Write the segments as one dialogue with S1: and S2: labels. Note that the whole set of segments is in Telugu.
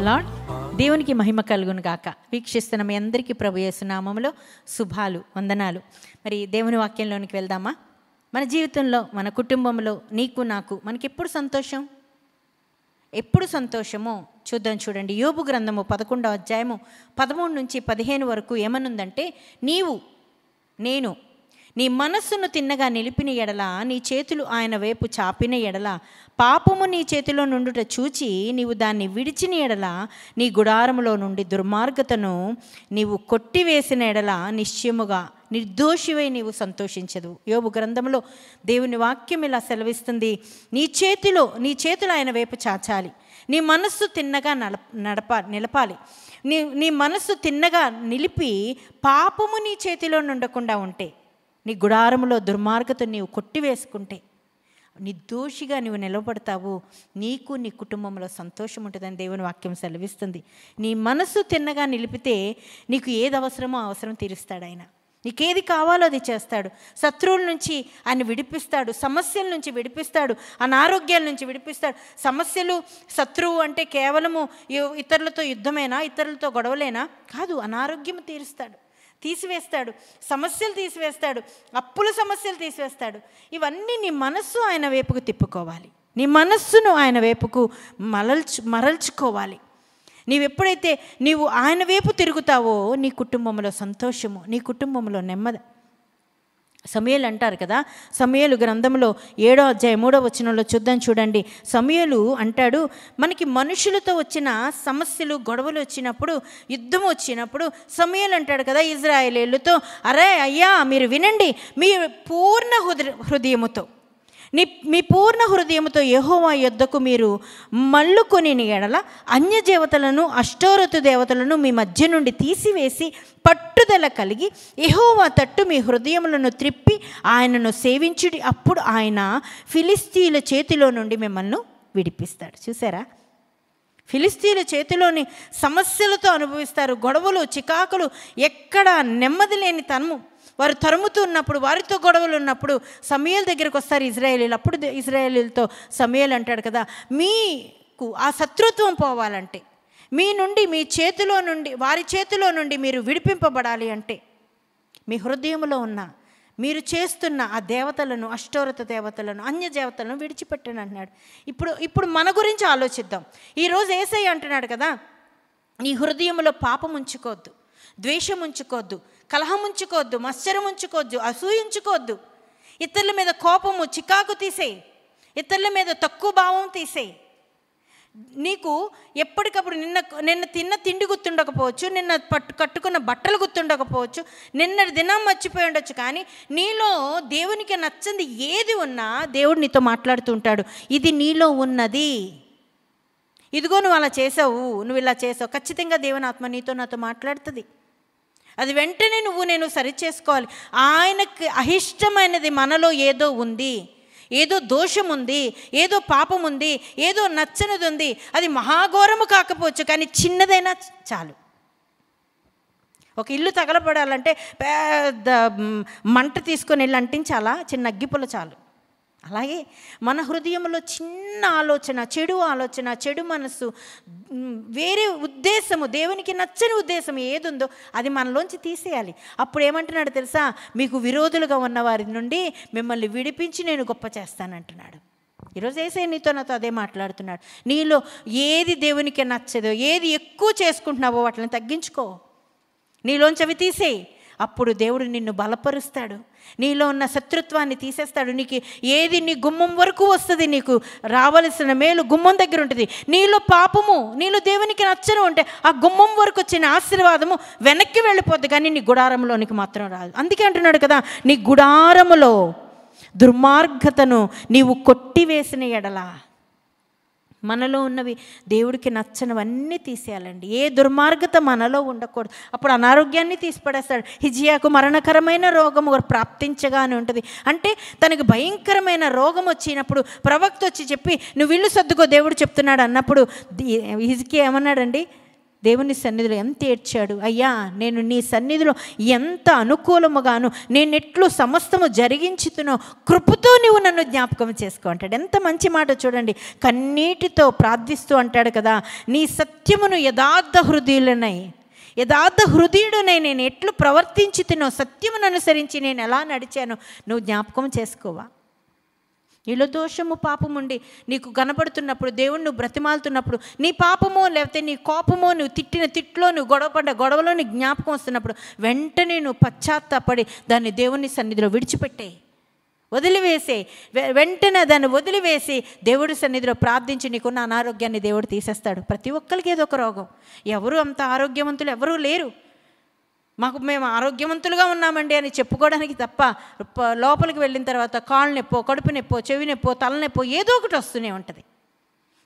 S1: లార్డ్. దేవునికి మహిమ కలుగును గాక. వీక్షిస్తున్న మీ అందరికీ ప్రభు యేసు నామములో శుభాలు, వందనాలు. మరి దేవుని వాక్యంలోనికి వెళ్దామా? మన జీవితంలో, మన కుటుంబంలో, నీకు నాకు మనకెప్పుడు సంతోషం? ఎప్పుడు సంతోషమో చూద్దాం. చూడండి, యోబు గ్రంథము 11వ అధ్యాయము 13 నుంచి 15 వరకు ఏమనుందంటే, నేను నీ మనస్సును తిన్నగా నిలిపిన ఎడల, నీ చేతులు ఆయన వైపు చాపిన ఎడల, పాపము నీ చేతిలో నుండుట చూచి నీవు దాన్ని విడిచిన ఎడల, నీ గుడారములో నుండి దుర్మార్గతను నీవు కొట్టివేసిన ఎడల, నిశ్చయముగా నిర్దోషివై నీవు సంతోషించదు. యోబు గ్రంథంలో దేవుని వాక్యం ఇలా సెలవిస్తుంది, నీ చేతులు ఆయన వైపు చాచాలి, నీ మనస్సు తిన్నగా నిలపాలి. నీ మనస్సు తిన్నగా నిలిపి పాపము నీ చేతిలో నుండకుండా ఉంటే, నీ గుడారములో దుర్మార్గత నీవు కొట్టివేసుకుంటే నిర్దోషిగా నీవు నిలబడతావు. నీకు నీ కుటుంబంలో సంతోషం ఉంటుందని దేవుని వాక్యం సెలవిస్తుంది. నీ మనస్సు తిన్నగా నిలిపితే నీకు ఏది అవసరమో అవసరం తీరుస్తాడు ఆయన. నీకేది కావాలో అది చేస్తాడు. శత్రువుల నుంచి ఆయన విడిపిస్తాడు, సమస్యల నుంచి విడిపిస్తాడు, అనారోగ్యాల నుంచి విడిపిస్తాడు. సమస్యలు, శత్రువు అంటే కేవలము ఇతరులతో యుద్ధమేనా, ఇతరులతో గొడవలేనా? కాదు, అనారోగ్యం తీసివేస్తాడు, సమస్యలు తీసివేస్తాడు, అప్పుల సమస్యలు తీసివేస్తాడు. ఇవన్నీ నీ మనస్సు ఆయన వైపుకు తిప్పుకోవాలి, నీ మనస్సును ఆయన వైపుకు మరల్చుకోవాలి. నీవెప్పుడైతే నీవు ఆయన వైపు తిరుగుతావో నీ కుటుంబంలో సంతోషము, నీ కుటుంబంలో నెమ్మది. సమూయేలు అంటారు కదా, సమూయేలు గ్రంథంలో 7వ అధ్యాయం 3వ వచనంలో చూడండి. సమూయేలు అంటాడు, మనకి మనుషులతో వచ్చిన సమస్యలు, గొడవలు వచ్చినప్పుడు, యుద్ధం వచ్చినప్పుడు సమూయేలు అంటాడు కదా ఇజ్రాయేలీయులతో, అరే అయ్యా మీరు వినండి, మీ పూర్ణ హృదయముతో, మీ పూర్ణ హృదయముతో యెహోవా యొద్దకు మీరు మళ్ళుకొని ఎడల, అన్యదేవతలను, అష్టోరతు దేవతలను మీ మధ్య నుండి తీసివేసి పట్టుదల కలిగి యెహోవా తట్టు మీ హృదయములను త్రిప్పి ఆయనను సేవించుడి, అప్పుడు ఆయన ఫిలిస్తీయుల చేతిలో నుండి మిమ్మల్ని విడిపిస్తాడు. చూసారా, ఫిలిస్తీయుల చేతిలోని సమస్యలతో అనుభవిస్తారు, గొడవలు, చికాకులు, ఎక్కడ నెమ్మది లేని తనము. వారు తరుముతూ ఉన్నప్పుడు, వారితో గొడవలు ఉన్నప్పుడు సమూయేలు దగ్గరికి వస్తారు ఇజ్రాయేలీలు. అప్పుడు ఇజ్రాయేలీలతో సమూయేలు అంటాడు కదా, మీకు ఆ శత్రుత్వం పోవాలంటే, మీ నుండి, మీ చేతిలో నుండి, వారి చేతిలో నుండి మీరు విడిపింపబడాలి అంటే, మీ హృదయంలో ఉన్న, మీరు చేస్తున్న ఆ దేవతలను, అష్టోరత దేవతలను, అన్య దేవతలను విడిచిపెట్టండి అంటున్నాడు. ఇప్పుడు మన గురించి ఆలోచిద్దాం. ఈరోజు యేసయ్య అంటున్నాడు కదా, నీ హృదయంలో పాపం ఉంచుకోవద్దు, ద్వేషం ఉంచుకోవద్దు, కలహం ఉంచుకోవద్దు, మత్సరం ఉంచుకోవద్దు, అసూయ ఉంచుకోవద్దు, ఇతరుల మీద కోపము, చికాకు తీసేయి, ఇతరుల మీద తక్కువ భావం తీసేయి. నీకు ఎప్పటికప్పుడు నిన్న తిన్న తిండి గుర్తుండకపోవచ్చు, నిన్న కట్టుకున్న బట్టలు గుర్తుండకపోవచ్చు, నిన్న దినం మర్చిపోయి ఉండొచ్చు, కానీ నీలో దేవునికి నచ్చంది ఏది ఉన్నా దేవుడు నీతో మాట్లాడుతూ ఉంటాడు. ఇది నీలో ఉన్నది, ఇదిగో నువ్వు అలా చేసావు, నువ్వు ఇలా చేసావు. ఖచ్చితంగా దేవుని ఆత్మ నీతో నాతో మాట్లాడుతుంది. అది వెంటనే నేను సరి చేసుకోవాలి. ఆయనకి అహిష్టమైనది మనలో ఏదో ఉంది, ఏదో దోషం ఉంది, ఏదో పాపం ఉంది, ఏదో నచ్చనిది ఉంది. అది మహాఘోరము కాకపోవచ్చు, కానీ చిన్నదైనా చాలు. ఒక ఇల్లు తగలపడాలంటే పెద్ద మంట తీసుకొని వెళ్ళి అంటించాలా, చిన్న అగ్గిపుల్ల చాలు. అలాగే మన హృదయంలో చిన్న ఆలోచన, చెడు మనస్సు, వేరే ఉద్దేశము, దేవునికి నచ్చని ఉద్దేశం ఏది ఉందో అది మనలోంచి తీసేయాలి. అప్పుడు ఏమంటున్నాడు తెలుసా, మీకు విరోధులుగా ఉన్న వారి నుండి మిమ్మల్ని విడిపించి నేను గొప్ప చేస్తానంటున్నాడు. ఈరోజు యేసయ్య నీతో నాతో అదే మాట్లాడుతున్నాడు. నీలో ఏది దేవునికి నచ్చదో, ఏది ఎక్కువ చేసుకుంటున్నావో వాటిని తగ్గించుకో, నీలోంచి అవి తీసేయి. అప్పుడు దేవుడు నిన్ను బలపరుస్తాడు, నీలో ఉన్న శత్రుత్వాన్ని తీసేస్తాడు. నీకు ఏది నీ గుమ్మం వరకు వస్తుంది, నీకు రావలసిన మేలు గుమ్మం దగ్గర ఉంటుంది. నీలో పాపము, నీలో దేవునికి నచ్చను ఉంటే ఆ గుమ్మం వరకు వచ్చిన ఆశీర్వాదము వెనక్కి వెళ్ళిపోద్ది, కానీ నీ గుడారంలోనికి మాత్రం రాదు. అందుకే అంటున్నాడు కదా, నీ గుడారములో దుర్మార్గతను నీవు కొట్టివేసిన ఎడల. మనలో ఉన్నవి దేవుడికి నచ్చనివన్నీ తీసేయాలండి. ఏ దుర్మార్గత మనలో ఉండకూడదు. అప్పుడు అనారోగ్యాన్ని తీసిపడేస్తాడు. హిజ్కియాకు మరణకరమైన రోగము ప్రాప్తించగానే ఉంటుంది. అంటే తనకు భయంకరమైన రోగం వచ్చినప్పుడు ప్రవక్త వచ్చి చెప్పి, నువ్వు ఇల్లు సర్దుకో దేవుడు చెప్తున్నాడు అన్నప్పుడు హిజ్కియా ఏమన్నాడండి, దేవుని సన్నిధిలో ఎంత ఏడ్చాడు, అయ్యా నేను నీ సన్నిధిలో ఎంత అనుకూలముగాను నేనెట్లు సమస్తము జరిగించుతునో కృపతో నువ్వు నన్ను జ్ఞాపకం చేసుకో అంటాడు. ఎంత మంచి మాట చూడండి. కన్నీటితో ప్రార్థిస్తూ అంటాడు కదా, నీ సత్యమును యథార్థ హృదయుడునై నేను ఎట్లు ప్రవర్తించుతునో సత్యమును అనుసరించి నేను ఎలా నడిచానో నువ్వు జ్ఞాపకం చేసుకోవా? నీలో దోషము పాపము ఉండి నీకు కనబడుతున్నప్పుడు, దేవుణ్ణి నువ్వు బ్రతిమాలుతున్నప్పుడు, నీ పాపమో లేకపోతే నీ కోపమో, నువ్వు తిట్టిన తిట్లో, నువ్వు గొడవపడ్డ గొడవలో నీ జ్ఞాపకం వస్తున్నప్పుడు వెంటనే నువ్వు పశ్చాత్తాపడి దాన్ని దేవుని సన్నిధిలో విడిచిపెట్టే, వదిలివేసే, వెంటనే దాన్ని వదిలివేసి దేవుడి సన్నిధిలో ప్రార్థించి నీకున్న అనారోగ్యాన్ని దేవుడు తీసేస్తాడు. ప్రతి ఒక్కరికి ఏదో ఒక రోగం. ఎవరు అంత ఆరోగ్యవంతులు ఎవరూ లేరు. మేము ఆరోగ్యవంతులుగా ఉన్నామండి అని చెప్పుకోవడానికి తప్ప లోపలికి వెళ్ళిన తర్వాత కాళ్ళు నొప్పో, కడుపు నొప్పో, చెవి నొప్పో, తలనొప్పో ఏదో ఒకటి వస్తూనే ఉంటుంది.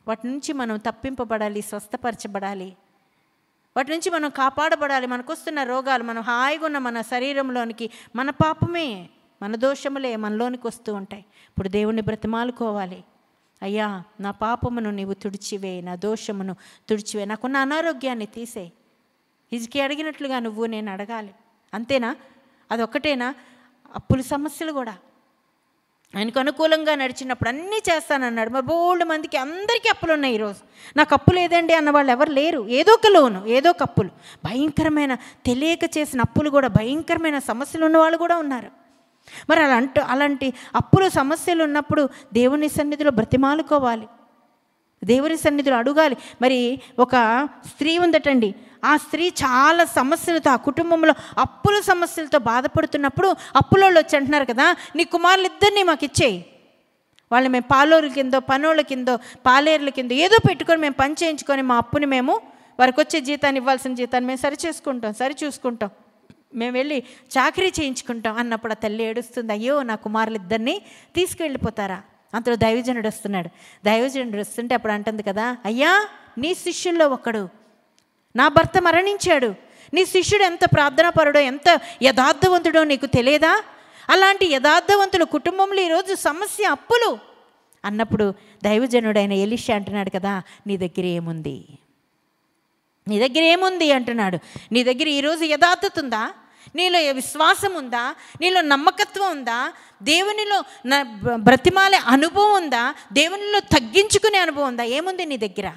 S1: వాటి నుంచి మనం తప్పింపబడాలి, స్వస్థపరచబడాలి, వాటి నుంచి మనం కాపాడబడాలి. మనకు వస్తున్న రోగాలు, మనం హాయిగా ఉన్న మన శరీరంలోనికి మన పాపమే, మన దోషములే మనలోనికి వస్తూ ఉంటాయి. ఇప్పుడు దేవుణ్ణి బ్రతిమాలుకోవాలి, అయ్యా నా పాపమును నీవు తుడిచివే, నా దోషమును తుడిచివే, నాకున్న అనారోగ్యాన్ని తీసే. హిజ్కియా అడిగినట్లుగా నువ్వు నేను అడగాలి. అంతేనా? అదొక్కటేనా? అప్పుల సమస్యలు కూడా ఆయనకు అనుకూలంగా నడిచినప్పుడు అన్నీ చేస్తానన్నాడు. మరి బోల్డ్ మందికి అందరికీ అప్పులు ఉన్నాయి. ఈరోజు నాకు అప్పు లేదండి అన్న వాళ్ళు ఎవరు లేరు. ఏదో ఒక లోను, ఏదో ఒక అప్పులు, భయంకరమైన తెలియక చేసిన అప్పులు కూడా, భయంకరమైన సమస్యలు ఉన్నవాళ్ళు కూడా ఉన్నారు. మరి అలాంటి అప్పులు సమస్యలు ఉన్నప్పుడు దేవుని సన్నిధిలో బ్రతిమాలుకోవాలి, దేవుని సన్నిధిలో అడగాలి. మరి ఒక స్త్రీ ఉందటండి, ఆ స్త్రీ చాలా సమస్యలతో, ఆ కుటుంబంలో అప్పుల సమస్యలతో బాధపడుతున్నప్పుడు అప్పులోళ్ళు వచ్చి అంటున్నారు కదా, నీ కుమారులు ఇద్దరిని మాకు ఇచ్చేయి, వాళ్ళు మేము పాలోరుల కిందో, పనోళ్ళ కిందో, పాలేరుల కిందో ఏదో పెట్టుకొని మేము పని చేయించుకొని మా అప్పుని మేము వారికి వచ్చే జీతాన్ని, ఇవ్వాల్సిన జీతాన్ని మేము సరిచూసుకుంటాం, మేము వెళ్ళి చాకరీ చేయించుకుంటాం అన్నప్పుడు ఆ తల్లి ఏడుస్తుంది, అయ్యో నా కుమారులు ఇద్దరిని తీసుకెళ్ళిపోతారా? అంతలో దైవజనుడు వస్తున్నాడు. దైవజనుడు వస్తుంటే అప్పుడు అంటుంది కదా, అయ్యా నీ శిష్యుల్లో ఒకడు, నా భర్త మరణించాడు, నీ శిష్యుడు ఎంత ప్రార్థనాపరుడో, ఎంత యథార్థవంతుడో నీకు తెలియదా? అలాంటి యథార్థవంతుల కుటుంబంలో ఈరోజు సమస్య అప్పులు అన్నప్పుడు దైవజనుడైన ఎలీషా అంటున్నాడు కదా, నీ దగ్గర ఏముంది అంటున్నాడు. నీ దగ్గర ఈరోజు యథార్థత ఉందా? నీలో విశ్వాసం ఉందా? నీలో నమ్మకత్వం ఉందా? దేవునిలో బ్రతిమాలే అనుభవం ఉందా? దేవునిలో తగ్గించుకునే అనుభవం ఉందా? ఏముంది నీ దగ్గర?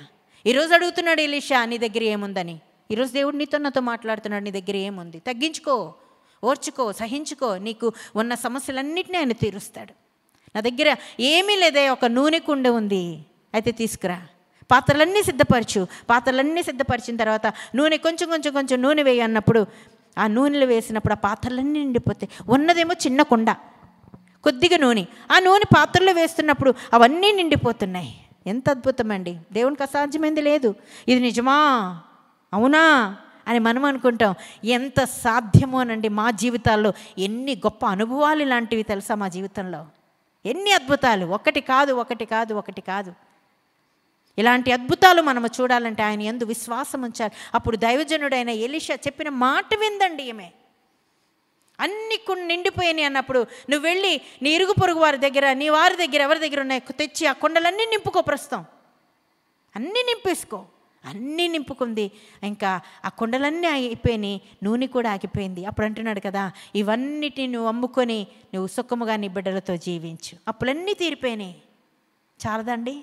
S1: ఈరోజు అడుగుతున్నాడు ఎలీషా, నీ దగ్గర ఏముందని. ఈరోజు దేవుడు నాతో మాట్లాడుతున్నాడు, నీ దగ్గర ఏముంది? తగ్గించుకో, ఓర్చుకో, సహించుకో, నీకు ఉన్న సమస్యలన్నింటినీ ఆయన తీరుస్తాడు. నా దగ్గర ఏమీ లేదే, ఒక నూనె కుండ ఉంది, అయితే తీసుకురా, పాత్రలన్నీ సిద్ధపరిచిన తర్వాత నూనె కొంచెం నూనె వేయి అన్నప్పుడు ఆ నూనెలు వేసినప్పుడు ఆ పాత్రలన్నీ నిండిపోతాయి. ఉన్నదేమో చిన్న కుండ, కొద్దిగా నూనె, ఆ నూనె పాత్రలో వేస్తున్నప్పుడు అవన్నీ నిండిపోతున్నాయి. ఎంత అద్భుతమండి! దేవునికి అసాధ్యమైంది లేదు. ఇది నిజమా, అవునా అని మనం అనుకుంటాం. ఎంత సాధ్యమో అనండి. మా జీవితాల్లో ఎన్ని గొప్ప అనుభవాలు ఇలాంటివి తెలుసా? మా జీవితంలో ఎన్ని అద్భుతాలు! ఒకటి కాదు. ఇలాంటి అద్భుతాలు మనము చూడాలంటే ఆయన యందు విశ్వాసం ఉంచాలి. అప్పుడు దైవజనుడైన ఎలీషా చెప్పిన మాట విందండి ఈమె. అన్ని నిండిపోయాయి అన్నప్పుడు నువ్వు వెళ్ళి నీ ఇరుగు పొరుగు వారి దగ్గర, నీ వారి దగ్గర, ఎవరి దగ్గర ఉన్నాయి తెచ్చి ఆ కొండలన్నీ నింపుకో, ప్రస్తుతం అన్నీ నింపేసుకో. అన్నీ నింపుకుంది. ఇంకా ఆ కొండలన్నీ అయిపోయినాయి, నూనె కూడా ఆగిపోయింది. అప్పుడు అంటున్నాడు కదా, ఇవన్నిటిని నువ్వు అమ్ముకొని నువ్వు సుఖముగా నీ బిడ్డలతో జీవించు. అప్పులన్నీ తీరిపోయినాయి. చాలదండి?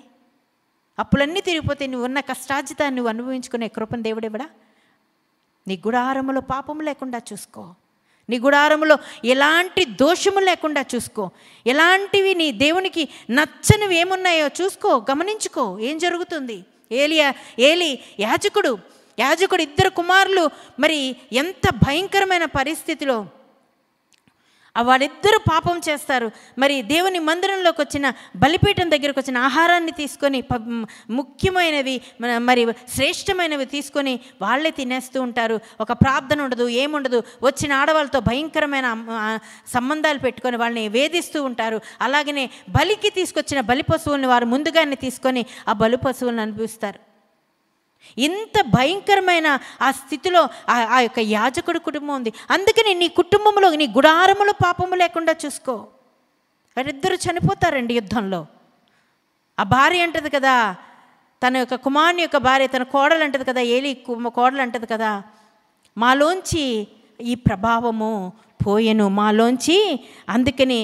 S1: అప్పులన్నీ తిరిగిపోతే నువ్వు ఉన్న కష్టార్జితాన్ని నువ్వు అనుభవించుకునే కృపను దేవుడివ్వడా? నీ గుడారములో పాపము లేకుండా చూసుకో, నీ గుడారములో ఎలాంటి దోషము లేకుండా చూసుకో, ఎలాంటివి నీ దేవునికి నచ్చనివి ఏమున్నాయో చూసుకో, గమనించుకో ఏం జరుగుతుంది. ఏలి యాజకుడు ఇద్దరు కుమారులు మరి ఎంత భయంకరమైన పరిస్థితిలో వాళ్ళిద్దరూ పాపం చేస్తారు. మరి దేవుని మందిరంలోకి వచ్చిన, బలిపీఠం దగ్గరకు వచ్చిన ఆహారాన్ని తీసుకొని, ముఖ్యమైనవి మరి శ్రేష్టమైనవి తీసుకొని వాళ్ళే తినేస్తూ ఉంటారు. ఒక ప్రార్థన ఉండదు, ఏముండదు. వచ్చిన ఆడవాళ్ళతో భయంకరమైన సంబంధాలు పెట్టుకొని వాళ్ళని వేధిస్తూ ఉంటారు. అలాగనే బలికి తీసుకొచ్చిన బలి పశువుల్ని వారు ముందుగానే తీసుకొని ఆ బలి పశువులను అనిపిస్తారు. ఇంత భయంకరమైన ఆ స్థితిలో ఆ యొక్క యాజకుడి కుటుంబం ఉంది. అందుకని నీ కుటుంబంలో, నీ గుడారములో పాపము లేకుండా చూసుకో. వారిద్దరూ చనిపోతారండి యుద్ధంలో. ఆ భార్య అంటది కదా, తన యొక్క కుమారుని యొక్క భార్య తన కోడలు అంటది కదా, ఏలి కోడలు అంటది కదా, మాలోంచి ఈ ప్రభావము పోయెను, మాలోంచి, అందుకని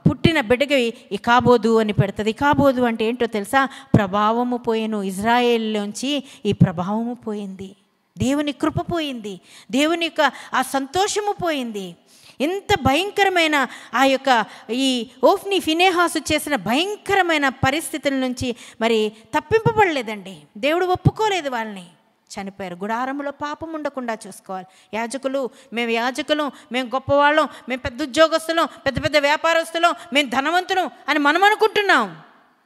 S1: పుట్టిన బిడ్డకి ఇకాబోదు అని పెడుతుంది. ఇకాబోదు అంటే ఏంటో తెలుసా? ప్రభావము పోయెను. ఇజ్రాయేల్లోంచి ఈ ప్రభావము పోయింది, దేవుని కృప పోయింది, దేవుని యొక్క ఆ సంతోషము పోయింది. ఎంత భయంకరమైన ఆ యొక్క ఈ ఓఫ్ని ఫినేహాసు చేసిన భయంకరమైన పరిస్థితుల నుంచి మరి తప్పింపబడలేదండి. దేవుడు ఒప్పుకోలేదు, వాళ్ళని చనిపోయారు. గుడారంలో పాపం ఉండకుండా చూసుకోవాలి. యాజకులు మేము గొప్పవాళ్ళం, మేము పెద్ద ఉద్యోగస్తులం, పెద్ద పెద్ద వ్యాపారస్తులం, మేము ధనవంతులం అని మనం అనుకుంటున్నాం.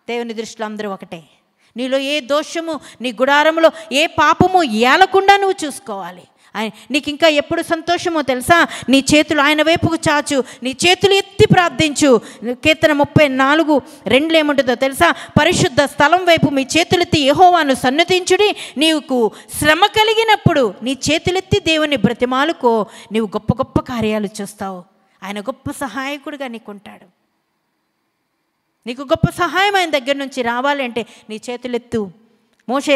S1: దేవుని దృష్టిలో అందరూ ఒకటే. నీలో ఏ దోషము, నీ గుడారంలో ఏ పాపము ఏలకుండా నువ్వు చూసుకోవాలి. నీకు ఇంకా ఎప్పుడు సంతోషమో తెలుసా? నీ చేతులు ఆయన వైపుకు చాచు, నీ చేతులు ఎత్తి ప్రార్థించు. కీర్తన 34:2 ఏముంటుందో తెలుసా? పరిశుద్ధ స్థలం వైపు మీ చేతులెత్తి యెహోవాను సన్నతించుడి. నీకు శ్రమ కలిగినప్పుడు నీ చేతులెత్తి దేవుని బ్రతిమాలుకో, నీవు గొప్ప గొప్ప కార్యాలు చూస్తావు. ఆయన గొప్ప సహాయకుడిగా నీకుంటాడు. నీకు గొప్ప సహాయం ఆయన దగ్గర నుంచి రావాలంటే నీ చేతులెత్తు. మోషే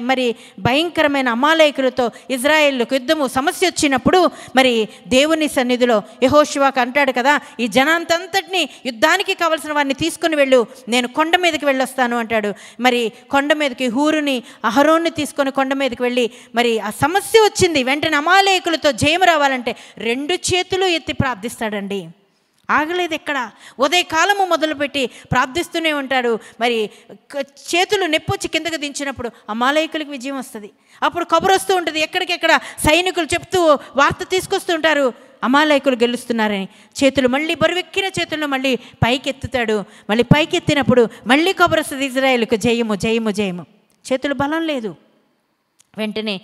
S1: మరి భయంకరమైన అమాలేకులతో ఇజ్రాయేలుకు యుద్ధము సమస్య వచ్చినప్పుడు మరి దేవుని సన్నిధిలో యెహోషువకు అంటాడు కదా, ఈ జనాంతంతటిని యుద్ధానికి కావలసిన వారిని తీసుకుని వెళ్ళు, నేను కొండ మీదకి వెళ్ళొస్తాను అంటాడు. మరి కొండ మీదకి హూరుని అహరోన్ని తీసుకొని కొండ మీదకి వెళ్ళి మరి ఆ సమస్య వచ్చింది. వెంటనే అమాలేకులతో జయం రావాలంటే 2 చేతులు ఎత్తి ప్రార్థిస్తాడండి. ఆగలేదు ఎక్కడ. ఉదయకాలము మొదలుపెట్టి ప్రార్థిస్తూనే ఉంటాడు. మరి చేతులు నెప్పొచ్చి కిందకు దించినప్పుడు అమాలేకులకు విజయం వస్తుంది. అప్పుడు కబురు వస్తూ ఉంటుంది, ఎక్కడికెక్కడ సైనికులు చెప్తూ వార్త తీసుకొస్తూ ఉంటారు, అమాలేకులు గెలుస్తున్నారని. చేతులు మళ్ళీ బరువెక్కిన చేతులను మళ్ళీ పైకెత్తుతాడు. మళ్ళీ పైకెత్తినప్పుడు మళ్ళీ కబురు వస్తుంది, ఇజ్రాయేలుకు జయము జయము జయము. చేతులు బలం లేదు. వెంటనే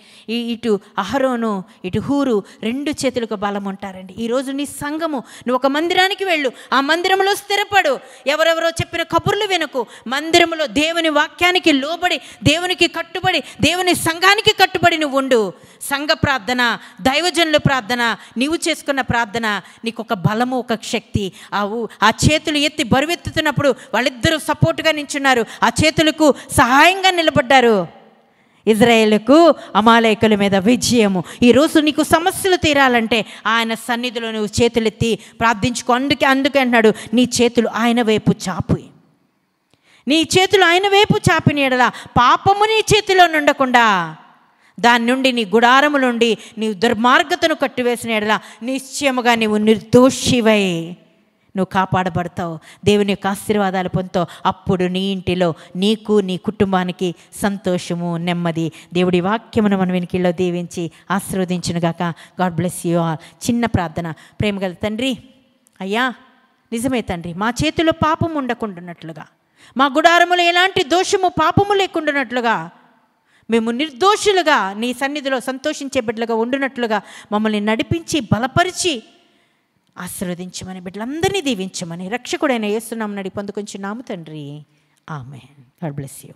S1: ఇటు అహరోను ఇటు హూరు 2 చేతులకు బలం ఉంటారండి. ఈరోజు నీ సంఘము, నువ్వు ఒక మందిరానికి వెళ్ళు, ఆ మందిరంలో స్థిరపడు. ఎవరెవరో చెప్పిన కబుర్లు వినకు. మందిరంలో దేవుని వాక్యానికి లోబడి, దేవునికి కట్టుబడి, దేవుని సంఘానికి కట్టుబడి నువ్వు ఉండు. సంఘ ప్రార్థన, దైవజనుల ప్రార్థన, నీవు చేసుకున్న ప్రార్థన నీకు ఒక బలము, ఒక శక్తి. ఆ చేతులు ఎత్తి బరువెత్తుతున్నప్పుడు వాళ్ళిద్దరూ సపోర్టుగా నించున్నారు, ఆ చేతులకు సహాయంగా నిలబడ్డారు. ఇజ్రాయేలుకు అమాలేకుల మీద విజయము. ఈరోజు నీకు సమస్యలు తీరాలంటే ఆయన సన్నిధిలో నువ్వు చేతులెత్తి ప్రార్థించుకో. అందుకే అంటున్నాడు, నీ చేతులు ఆయన వైపు చాపు. నీ చేతులు ఆయన వైపు చాపిన యెడల పాపము నీ చేతిలో నుండకుండా, దాని నుండి నీ గుడారము నుండి నీవు దుర్మార్గతను కట్టివేసిన యెడల నిశ్చయముగా నీవు నిర్దోషివై నువ్వు కాపాడబడతావు. దేవుని యొక్క ఆశీర్వాదాలు పొందుతావు. అప్పుడు నీ ఇంటిలో నీకు, నీ కుటుంబానికి సంతోషము, నెమ్మది. దేవుడి వాక్యమును మన వెనుకల్లో దీవించి ఆశీర్వదించునుగాక. God bless you all. చిన్న ప్రార్థన. ప్రేమగల తండ్రి, అయ్యా నిజమే తండ్రి, మా చేతిలో పాపం ఉండకుండానట్లుగా, మా గుడారములో ఎలాంటి దోషము పాపము లేకుండానట్లుగా, మేము నిర్దోషులుగా నీ సన్నిధిలో సంతోషించే బిడ్డలుగా ఉండునట్లుగా మమ్మల్ని నడిపించి బలపరిచి ఆశీర్వదించమని, బిడ్డలందరినీ దీవించమని రక్షకుడైన యేసు నామమున పొందుకొంచున్నాము తండ్రి. ఆమేన్. God bless you.